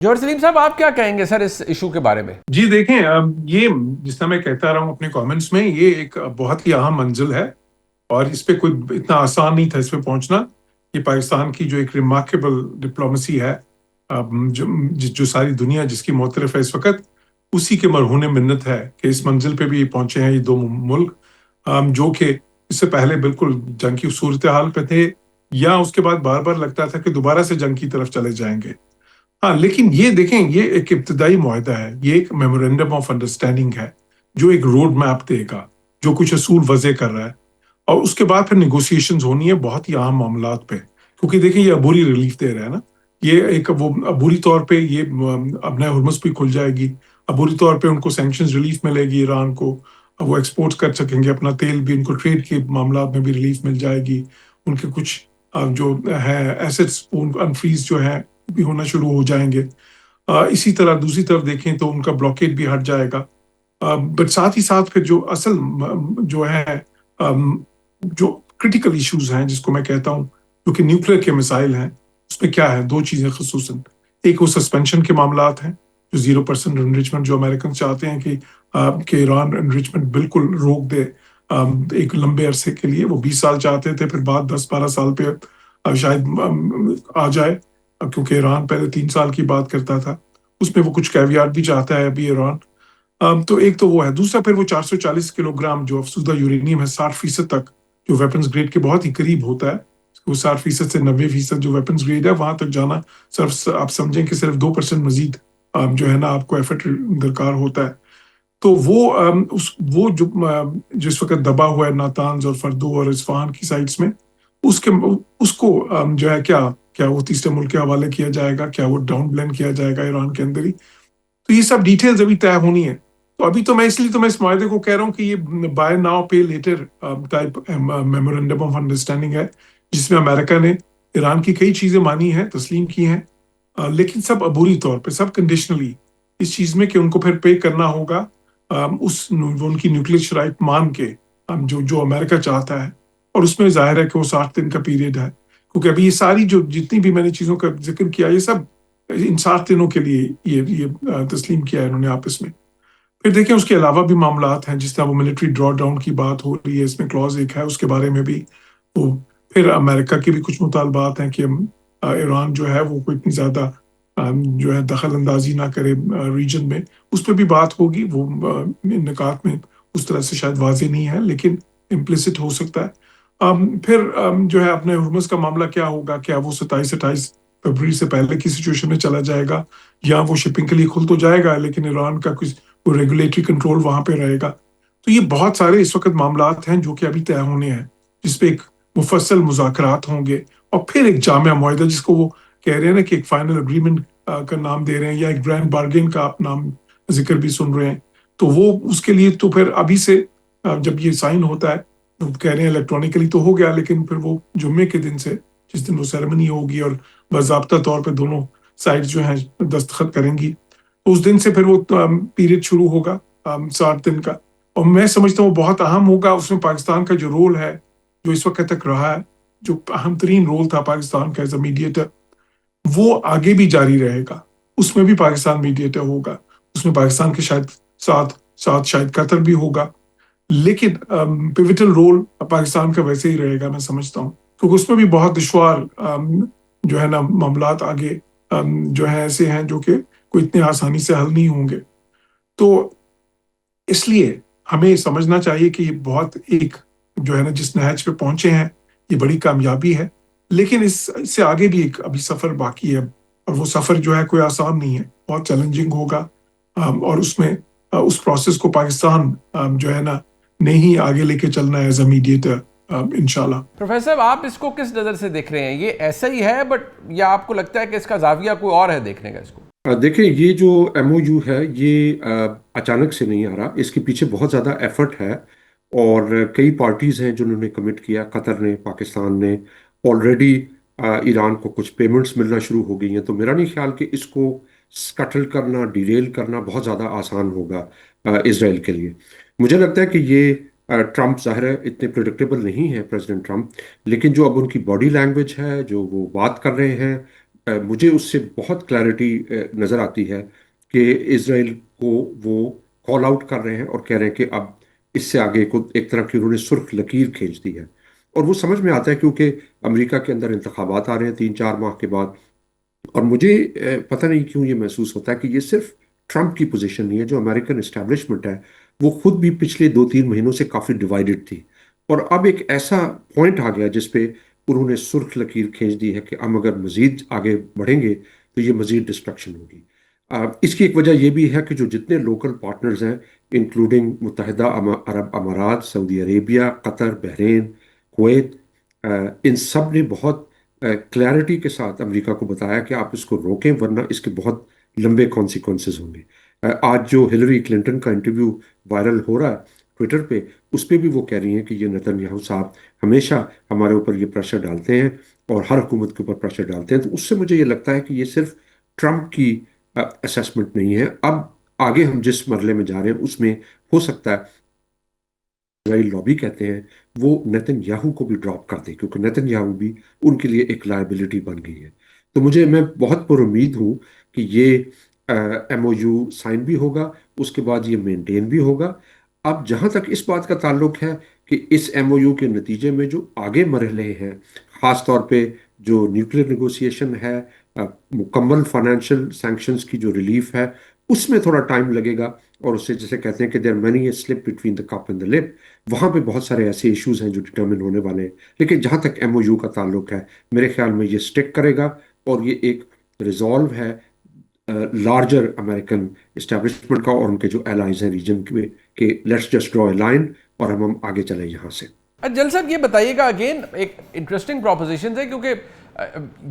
جوہر سلیم صاحب، آپ کیا کہیں گے سر اس ایشو کے بارے میں؟ جی دیکھیں، یہ جس طرح میں کہتا رہا ہوں اپنے کامنٹس میں، یہ ایک بہت ہی اہم منزل ہے اور اس پہ کوئی اتنا آسان نہیں تھا اس پہ پہنچنا۔ یہ پاکستان کی جو ایک ریمارکیبل ڈپلومیسی ہے، جو ساری دنیا جس کی معترف ہے اس وقت، اسی کے مرہون منت ہے کہ اس منزل پہ بھی پہنچے ہیں یہ دو ملک، جو کہ اس سے پہلے بالکل جنگ کی صورتحال پہ تھے، یا اس کے بعد بار بار لگتا تھا کہ دوبارہ سے جنگ کی طرف چلے جائیں گے۔ ہاں، لیکن یہ دیکھیں، یہ ایک ابتدائی معاہدہ ہے، یہ ایک میمورینڈم آف انڈرسٹینڈنگ ہے جو ایک روڈ میپ دے گا، جو کچھ اصول وضع کر رہا ہے، اور اس کے بعد پھر نیگوسیشنز ہونی ہے بہت ہی اہم معاملات پہ، کیونکہ دیکھیں یہ عبوری ریلیف دے رہا ہے نا۔ یہ ایک وہ عبوری طور پہ یہ ابنۂ ہرمز بھی کھل جائے گی، عبوری طور پہ ان کو سینکشنز ریلیف ملے گی، ایران کو وہ ایکسپورٹ کر سکیں گے اپنا تیل بھی، ان کو ٹریڈ کے معاملات میں بھی ریلیف مل جائے گی، ان کے کچھ جو ہے ایسٹس انفریز جو ہے بھی ہونا شروع ہو جائیں گے۔ اسی طرح دوسری طرف دیکھیں تو ان کا بلاکیٹ بھی ہٹ جائے گا۔ بٹ ساتھ ہی ساتھ پھر جو اصل جو ہے جو کرٹیکل ایشوز ہیں جس کو میں کہتا ہوں، جو کہ نیوکلیر کے مسائل ہیں، اس میں کیا ہے، دو چیزیں خصوصاً۔ ایک وہ سسپینشن کے معاملات ہیں، جو 0% انریچمنٹ جو امریکن چاہتے ہیں کہ ایران انریچمنٹ بالکل روک دے ایک لمبے عرصے کے لیے۔ وہ 20 سال چاہتے تھے، پھر بعد 10-12 سال پہ شاید آ جائے، کیونکہ ایران پہلے 3 سال کی بات کرتا تھا۔ اس میں وہ کچھ کیویات بھی چاہتا ہے ابھی ایران۔ تو ایک تو وہ ہے، دوسرا پھر وہ 440 کلو گرام جو افزودہ یورینیم ہے، 60% تک، جو ویپنز گریڈ کے بہت ہی قریب ہوتا ہے، وہ 60% سے 90% جو ویپنز گریڈ ہے وہاں تک جانا، صرف آپ سمجھیں کہ صرف 2% مزید جو ہے نا آپ کو ایفرٹ درکار ہوتا ہے۔ تو وہ جو جس وقت دبا ہوا ہے ناتانز اور فردو اور اصفہان کی سائٹس میں، اس کے اس کو جو ہے کیا وہ تیسرے ملک کے حوالے کیا جائے گا، کیا وہ ڈاؤن بلین کیا جائے گا ایران کے اندر ہی؟ تو یہ سب ڈیٹیلز ابھی طے ہونی ہے۔ تو ابھی تو میں اس لیے تو میں اس معاہدے کو کہہ رہا ہوں کہ یہ by now pay later type memorandum of understanding ہے، جس میں امریکہ نے ایران کی کئی چیزیں مانی ہیں، تسلیم کی ہیں، لیکن سب عبوری طور پہ، سب کنڈیشنلی، اس چیز میں کہ ان کو پھر پے کرنا ہوگا ان کی نیوکلیر شرائط مان کے، جو امریکہ چاہتا ہے، اور اس میں ظاہر ہے کہ وہ 60 دن کا پیریڈ ہے، کیونکہ ابھی یہ ساری جتنی بھی میں نے چیزوں کا ذکر کیا، یہ سب ان 60 دنوں کے لیے یہ تسلیم کیا ہے انہوں نے آپس میں۔ پھر دیکھیں اس کے علاوہ بھی معاملات ہیں، جس طرح وہ ملٹری ڈرا ڈاؤن کی بات ہو رہی ہے، اس میں کلوز ایک ہے، اس کے بارے میں بھی وہ پھر امریکہ کے بھی کچھ مطالبات ہیں کہ ایران جو ہے وہ کوئی اتنی زیادہ جو ہے دخل اندازی نہ کرے ریجن میں، اس پہ بھی بات ہوگی۔ وہ نکات میں اس طرح سے شاید واضح نہیں ہے، لیکن امپلیسٹ ہو سکتا ہے۔ پھر جو ہے اپنے ہرمز کا معاملہ کیا ہوگا، کیا وہ 27 فروری سے پہلے کی سچویشن میں چلا جائے گا، یا وہ شپنگ کے لیے کھل تو جائے گا لیکن ایران کا کچھ وہ ریگولیٹری کنٹرول وہاں پہ رہے گا؟ تو یہ بہت سارے اس وقت معاملات ہیں جو کہ ابھی طے ہونے ہیں، جس پہ ایک مفصل مذاکرات ہوں گے، اور پھر ایک جامع معاہدہ، جس کو وہ کہہ رہے ہیں نا کہ ایک فائنل اگریمنٹ کا نام دے رہے ہیں، یا ایک گرینڈ بارگین کا آپ نام ذکر بھی سن رہے ہیں۔ تو وہ اس کے لیے تو پھر ابھی سے جب یہ سائن ہوتا ہے، وہ کہہ رہے ہیں الیکٹرانکلی تو ہو گیا، لیکن پھر وہ جمعے کے دن سے، جس دن وہ سیریمنی ہوگی اور باضابطہ طور پہ دونوں سائڈ جو ہیں دستخط کریں گی، اس دن سے پھر وہ پیریڈ شروع ہوگا 60 دن کا۔ اور میں سمجھتا ہوں وہ بہت اہم ہوگا۔ اس میں پاکستان کا جو رول ہے، جو اس وقت تک رہا ہے، جو اہم ترین رول تھا پاکستان کا ایز اے میڈیٹر، وہ آگے بھی جاری رہے گا۔ اس میں بھی پاکستان میڈیٹر ہوگا، اس میں پاکستان کے شاید ساتھ ساتھ شاید قطر بھی ہوگا، لیکن پیوٹل رول پاکستان کا ویسے ہی رہے گا، میں سمجھتا ہوں، کیونکہ اس میں بھی بہت دشوار جو ہے نا معاملات آگے جو ہے ایسے ہیں جو کہ کوئی اتنے آسانی سے حل نہیں ہوں گے۔ تو اس لیے ہمیں سمجھنا چاہیے کہ یہ بہت ایک جو ہے نا جس نہج پہ پہنچے ہیں، یہ بڑی کامیابی ہے، لیکن اس سے آگے بھی ایک ابھی سفر باقی ہے، اور وہ سفر جو ہے کوئی آسان نہیں ہے، بہت چیلنجنگ ہوگا۔ اور اس میں اس پروسیس کو پاکستان جو ہے نا نے ہی آگے لے کے چلنا ہے ایز اے میڈیٹر انشاءاللہ۔ پروفیسر صاحب، آپ اس کو کس نظر سے دیکھ رہے ہیں؟ یہ ایسا ہی ہے بٹ، یا آپ کو لگتا ہے کہ اس کا زاویہ کوئی اور ہے دیکھنے کا اس کو؟ دیکھیں، یہ جو ایم او یو ہے یہ اچانک سے نہیں آ رہا، اس کے پیچھے بہت زیادہ ایفرٹ ہے، اور کئی پارٹیز ہیں جنہوں نے کمٹ کیا، قطر نے، پاکستان نے آلریڈی ایران کو کچھ پیمنٹس ملنا شروع ہو گئی ہیں۔ تو میرا نہیں خیال کہ اس کو سکٹل کرنا، ڈیریل کرنا بہت زیادہ آسان ہوگا اسرائیل کے لیے۔ مجھے لگتا ہے کہ یہ ٹرمپ ظاہر ہے اتنے پریڈکٹیبل نہیں ہے، پریزیڈنٹ ٹرمپ، لیکن جو اب ان کی باڈی لینگویج ہے، جو وہ بات کر رہے ہیں، مجھے اس سے بہت کلیئرٹی نظر آتی ہے کہ اسرائیل کو وہ کال آؤٹ کر رہے ہیں اور کہہ رہے ہیں کہ اب اس سے آگے کو ایک طرح کی انہوں نے سرخ لکیر کھینچ دی ہے، اور وہ سمجھ میں آتا ہے کیونکہ امریکہ کے اندر انتخابات آ رہے ہیں 3-4 ماہ کے بعد، اور مجھے پتہ نہیں کیوں یہ محسوس ہوتا ہے کہ یہ صرف ٹرمپ کی پوزیشن نہیں ہے، جو امریکن اسٹیبلشمنٹ ہے وہ خود بھی پچھلے 2-3 مہینوں سے کافی ڈیوائیڈڈ تھی، اور اب ایک ایسا پوائنٹ آ گیا جس پہ انہوں نے سرخ لکیر کھینچ دی ہے کہ ہم اگر مزید آگے بڑھیں گے تو یہ مزید ڈسٹرکشن ہوگی۔ اس کی ایک وجہ یہ بھی ہے کہ جو جتنے لوکل پارٹنرز ہیں، انکلوڈنگ متحدہ عرب امارات، سعودی عربیہ، قطر، بحرین، کویت، ان سب نے بہت کلیئرٹی کے ساتھ امریکہ کو بتایا کہ آپ اس کو روکیں ورنہ اس کے بہت لمبے کانسیکوینسز ہوں گے۔ آج جو ہلری کلنٹن کا انٹرویو وائرل ہو رہا ہے ٹویٹر پہ، اس پہ بھی وہ کہہ رہی ہیں کہ یہ نتن یاہو صاحب ہمیشہ ہمارے اوپر یہ پریشر ڈالتے ہیں اور ہر حکومت کے اوپر پریشر ڈالتے ہیں، تو اس سے مجھے یہ لگتا ہے کہ یہ صرف ٹرمپ کی اسیسمنٹ نہیں ہے، اب آگے ہم جس مرحلے میں جا رہے ہیں اس میں ہو سکتا ہے اسرائیل لابی کہتے ہیں وہ نیتن یاہو کو بھی ڈراپ کر دے، کیونکہ نیتن یاہو بھی ان کے لیے ایک لائبلٹی بن گئی ہے۔ تو میں بہت پر امید ہوں کہ یہ ایم او یو سائن بھی ہوگا، اس کے بعد یہ مینٹین بھی ہوگا۔ اب جہاں تک اس بات کا تعلق ہے کہ اس ایم او یو کے نتیجے میں جو آگے مرحلے ہیں، خاص طور پہ جو نیوکلیر نیگوسیشن ہے، مکمل فائنینشیل سینکشنز کی جو ریلیف ہے، اس میں تھوڑا ٹائم لگے گا، اور اسے جسے کہتے ہیں کہ there many a slip between the cup and the lip, وہاں پہ بہت سارے ایسے ایشوز ہیں جو ڈٹرمن ہونے والے ہیں، لیکن جہاں تک ایم او یو کا تعلق ہے میرے خیال میں یہ سٹک کرے گا، اور یہ ایک ریزالو ہے لارجر امریکن اسٹیبلشمنٹ کا اور ان کے جو الائز ہیں ریجن میں، کہ let's just draw a line اور ہم آگے چلیں یہاں سے۔ جل صاحب یہ بتائیے گا، اگین ایک انٹرسٹنگ پروپوزیشن ہے، کیونکہ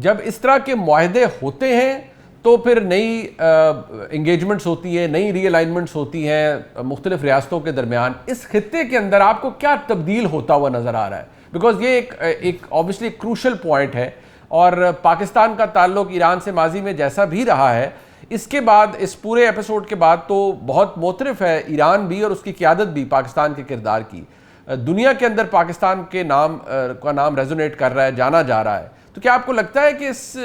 جب اس طرح کے معاہدے ہوتے ہیں تو پھر نئی انگیجمنٹس ہوتی ہیں، نئی ری الائنمنٹس ہوتی ہیں مختلف ریاستوں کے درمیان۔ اس خطے کے اندر آپ کو کیا تبدیل ہوتا ہوا نظر آ رہا ہے؟ بیکاز یہ ایک آبویسلی کروشل پوائنٹ ہے، اور پاکستان کا تعلق ایران سے ماضی میں جیسا بھی رہا ہے، اس کے بعد اس پورے ایپیسوڈ کے بعد تو بہت موترف ہے ایران بھی اور اس کی قیادت بھی پاکستان کے کردار کی۔ دنیا کے اندر پاکستان کے نام کا نام ریزونیٹ کر رہا ہے، جانا جا رہا ہے، تو کیا آپ کو لگتا ہے کہ اس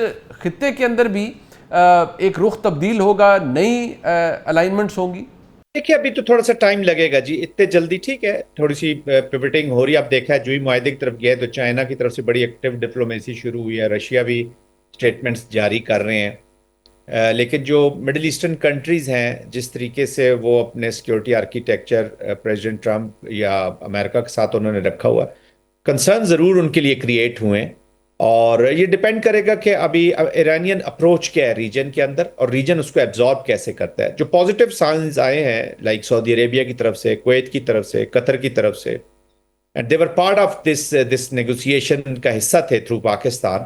خطے کے اندر بھی ایک رخ تبدیل ہوگا، نئی الائنمنٹس ہوں گی؟ دیکھیے ابھی تو تھوڑا سا ٹائم لگے گا جی، اتنے جلدی ٹھیک ہے تھوڑی سی پیوٹنگ ہو رہی ہے۔ آپ دیکھا ہے جو ہی معاہدے کی طرف گیا ہے تو چائنا کی طرف سے بڑی ایکٹیو ڈپلومیسی شروع ہوئی ہے، رشیا بھی سٹیٹمنٹس جاری کر رہے ہیں، لیکن جو مڈل ایسٹرن کنٹریز ہیں جس طریقے سے وہ اپنے سیکیورٹی آرکیٹیکچر پریزیڈنٹ ٹرمپ یا امریکہ کے ساتھ انہوں نے رکھا ہوا، کنسرن ضرور ان کے لیے کریٹ ہوئے ہیں، اور یہ ڈیپینڈ کرے گا کہ ابھی ایرانین اپروچ کیا ہے ریجن کے اندر، اور ریجن اس کو ایبزارب کیسے کرتا ہے۔ جو پازیٹیو سائنز آئے ہیں لائک سعودی عربیہ کی طرف سے، کویت کی طرف سے، قطر کی طرف سے، and they were part of this negotiation کا حصہ تھے تھرو پاکستان،